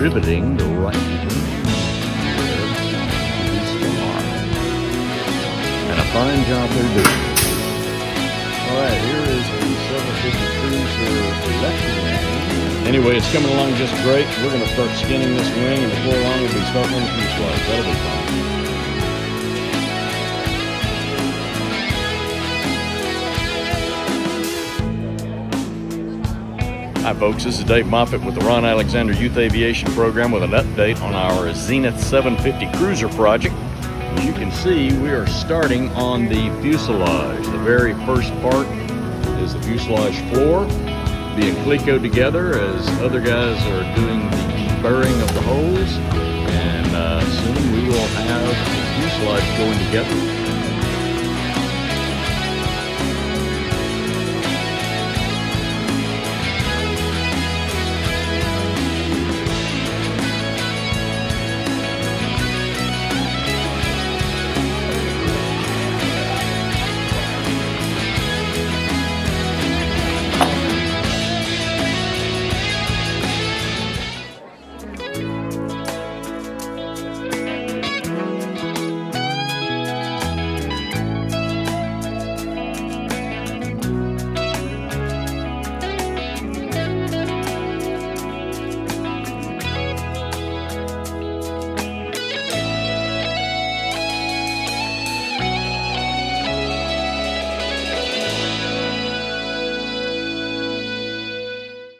riveting the right wing with the spar. And a fine job they're doing. Alright, here is the 750 Cruzer left wing. Anyway, it's coming along just great. We're going to start skinning this wing, and before long we'll be starting on the fuselage. That'll be fun. Hi folks, this is Dave Moffitt with the Ron Alexander Youth Aviation Program with an update on our Zenith 750 Cruzer project. As you can see, we are starting on the fuselage. The very first part is the fuselage floor being clecoed together as other guys are doing the deburring of the holes, and soon we will have the fuselage going together.